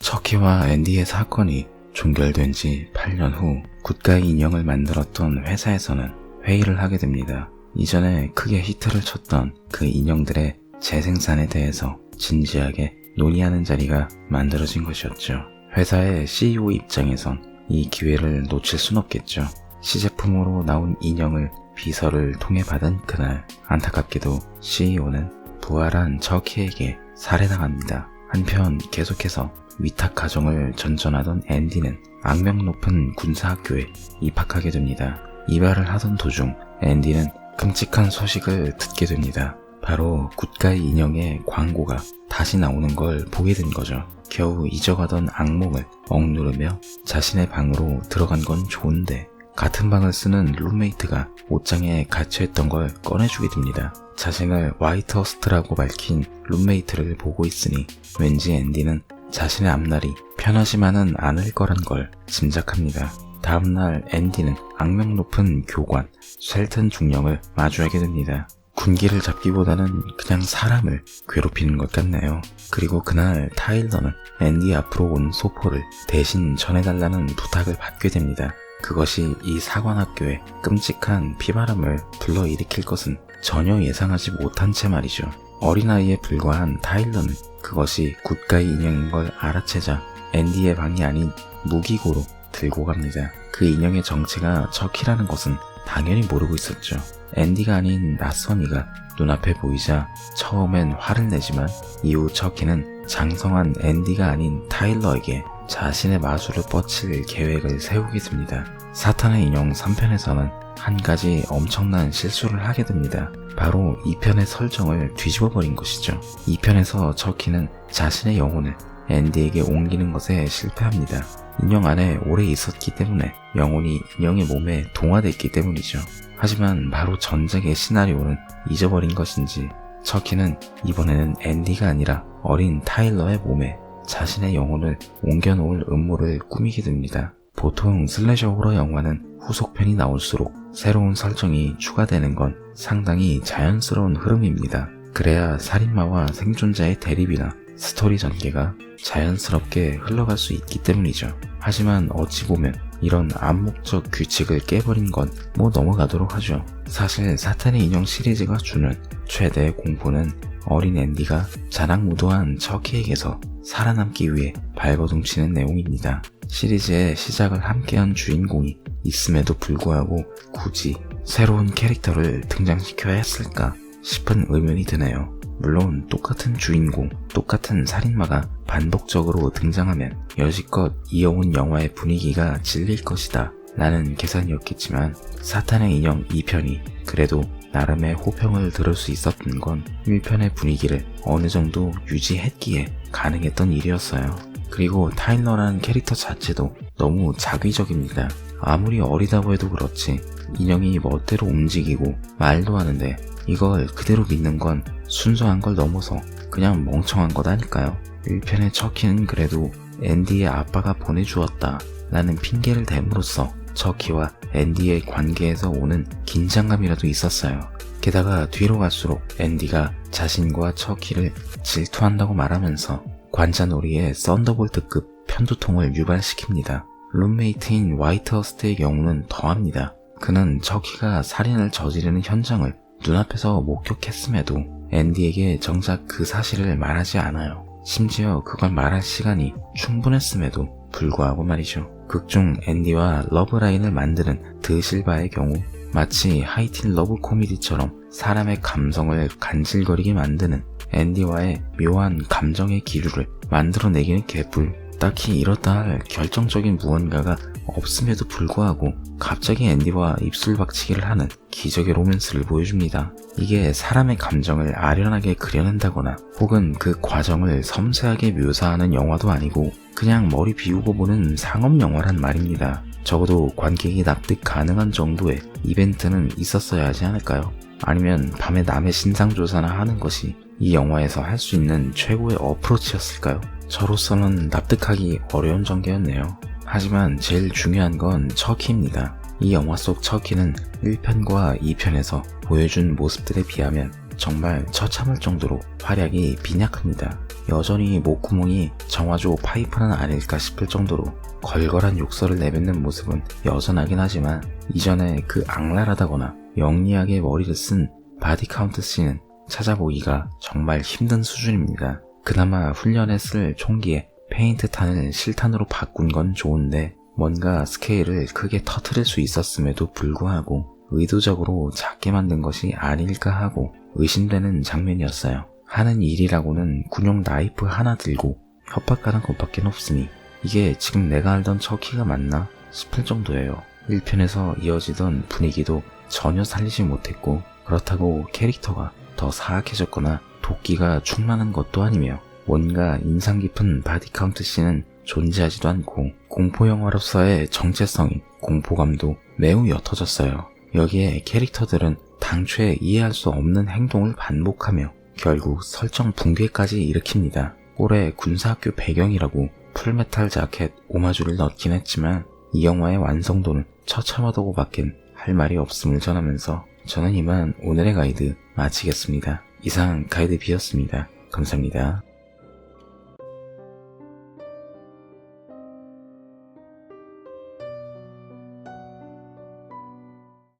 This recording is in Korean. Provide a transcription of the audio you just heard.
척키와 앤디의 사건이 종결된 지 8년 후 굿가이 인형을 만들었던 회사에서는 회의를 하게 됩니다. 이전에 크게 히트를 쳤던 그 인형들의 재생산에 대해서 진지하게 논의하는 자리가 만들어진 것이었죠. 회사의 CEO 입장에선 이 기회를 놓칠 순 없겠죠. 시제품으로 나온 인형을 비서를 통해 받은 그날, 안타깝게도 CEO는 부활한 척키에게 살해당합니다. 한편 계속해서 위탁 가정을 전전하던 앤디는 악명 높은 군사학교에 입학하게 됩니다. 이발을 하던 도중 앤디는 끔찍한 소식을 듣게 됩니다. 바로 굿가이 인형의 광고가 다시 나오는 걸 보게 된 거죠. 겨우 잊어가던 악몽을 억누르며 자신의 방으로 들어간 건 좋은데 같은 방을 쓰는 룸메이트가 옷장에 갇혀있던 걸 꺼내주게 됩니다. 자신을 화이트허스트라고 밝힌 룸메이트를 보고 있으니 왠지 앤디는 자신의 앞날이 편하지만은 않을 거란 걸 짐작합니다. 다음날 앤디는 악명 높은 교관 쉘튼 중령을 마주하게 됩니다. 군기를 잡기보다는 그냥 사람을 괴롭히는 것 같네요. 그리고 그날 타일러는 앤디 앞으로 온 소포를 대신 전해달라는 부탁을 받게 됩니다. 그것이 이 사관학교에 끔찍한 피바람을 불러일으킬 것은 전혀 예상하지 못한 채 말이죠. 어린아이에 불과한 타일러는 그것이 굿가이 인형인 걸 알아채자 앤디의 방이 아닌 무기고로 들고 갑니다. 그 인형의 정체가 척키라는 것은 당연히 모르고 있었죠. 앤디가 아닌 낯선 이가 눈앞에 보이자 처음엔 화를 내지만 이후 척키는 장성한 앤디가 아닌 타일러에게 자신의 마술을 뻗칠 계획을 세우게 됩니다. 사탄의 인형 3편에서는 한 가지 엄청난 실수를 하게 됩니다. 바로 2편의 설정을 뒤집어버린 것이죠. 2편에서 척키는 자신의 영혼을 앤디에게 옮기는 것에 실패합니다. 인형 안에 오래 있었기 때문에 영혼이 인형의 몸에 동화됐기 때문이죠. 하지만 바로 전작의 시나리오는 잊어버린 것인지 척키는 이번에는 앤디가 아니라 어린 타일러의 몸에 자신의 영혼을 옮겨놓을 음모를 꾸미게 됩니다. 보통 슬래셔 호러 영화는 후속편이 나올수록 새로운 설정이 추가되는 건 상당히 자연스러운 흐름입니다. 그래야 살인마와 생존자의 대립이나 스토리 전개가 자연스럽게 흘러갈 수 있기 때문이죠. 하지만 어찌 보면 이런 암묵적 규칙을 깨버린 건 뭐 넘어가도록 하죠. 사실 사탄의 인형 시리즈가 주는 최대의 공포는 어린 앤디가 자랑무도한 척키에게서 살아남기 위해 발버둥치는 내용입니다. 시리즈의 시작을 함께한 주인공이 있음에도 불구하고 굳이 새로운 캐릭터를 등장시켜야 했을까 싶은 의문이 드네요. 물론 똑같은 주인공, 똑같은 살인마가 반복적으로 등장하면 여지껏 이어온 영화의 분위기가 질릴 것이다 라는 계산이었겠지만 사탄의 인형 2편이 그래도 나름의 호평을 들을 수 있었던 건 1편의 분위기를 어느 정도 유지했기에 가능했던 일이었어요. 그리고 타일러라는 캐릭터 자체도 너무 자기적입니다. 아무리 어리다고 해도 그렇지 인형이 멋대로 움직이고 말도 하는데 이걸 그대로 믿는 건 순수한 걸 넘어서 그냥 멍청한 거다니까요. 1편의 척키는 그래도 앤디의 아빠가 보내주었다 라는 핑계를 댐으로써 척키와 앤디의 관계에서 오는 긴장감이라도 있었어요. 게다가 뒤로 갈수록 앤디가 자신과 척키를 질투한다고 말하면서 관자놀이의 썬더볼트급 편두통을 유발시킵니다. 룸메이트인 화이트허스트의 경우는 더합니다. 그는 척키가 살인을 저지르는 현장을 눈앞에서 목격했음에도 앤디에게 정작 그 사실을 말하지 않아요. 심지어 그걸 말할 시간이 충분했음에도 불구하고 말이죠. 극중 앤디와 러브라인을 만드는 드실바의 경우 마치 하이틴 러브 코미디처럼 사람의 감성을 간질거리게 만드는 앤디와의 묘한 감정의 기류를 만들어내기는 개뿔. 딱히 이렇다 할 결정적인 무언가가 없음에도 불구하고 갑자기 앤디와 입술 박치기를 하는 기적의 로맨스를 보여줍니다. 이게 사람의 감정을 아련하게 그려낸다거나 혹은 그 과정을 섬세하게 묘사하는 영화도 아니고 그냥 머리 비우고 보는 상업 영화란 말입니다. 적어도 관객이 납득 가능한 정도의 이벤트는 있었어야 하지 않을까요? 아니면 밤에 남의 신상조사나 하는 것이 이 영화에서 할 수 있는 최고의 어프로치였을까요? 저로서는 납득하기 어려운 전개였네요. 하지만 제일 중요한 건 척키입니다. 이 영화 속 척키는 1편과 2편에서 보여준 모습들에 비하면 정말 처참할 정도로 활약이 빈약합니다. 여전히 목구멍이 정화조 파이프는 아닐까 싶을 정도로 걸걸한 욕설을 내뱉는 모습은 여전하긴 하지만 이전에 그 악랄하다거나 영리하게 머리를 쓴 바디카운트 씬은 찾아보기가 정말 힘든 수준입니다. 그나마 훈련에 쓸 총기에 페인트탄을 실탄으로 바꾼 건 좋은데 뭔가 스케일을 크게 터트릴 수 있었음에도 불구하고 의도적으로 작게 만든 것이 아닐까 하고 의심되는 장면이었어요. 하는 일이라고는 군용 나이프 하나 들고 협박하는 것밖에 없으니 이게 지금 내가 알던 척키가 맞나 싶을 정도예요. 1편에서 이어지던 분위기도 전혀 살리지 못했고 그렇다고 캐릭터가 더 사악해졌거나 도끼가 충만한 것도 아니며 뭔가 인상 깊은 바디카운트 씬은 존재하지도 않고 공포영화로서의 정체성인 공포감도 매우 옅어졌어요. 여기에 캐릭터들은 당초에 이해할 수 없는 행동을 반복하며 결국 설정 붕괴까지 일으킵니다. 올해 군사학교 배경이라고 풀메탈 자켓 오마주를 넣긴 했지만 이 영화의 완성도는 처참하다고 밖엔 할 말이 없음을 전하면서 저는 이만 오늘의 가이드 마치겠습니다. 이상 가이드 B였습니다. 감사합니다.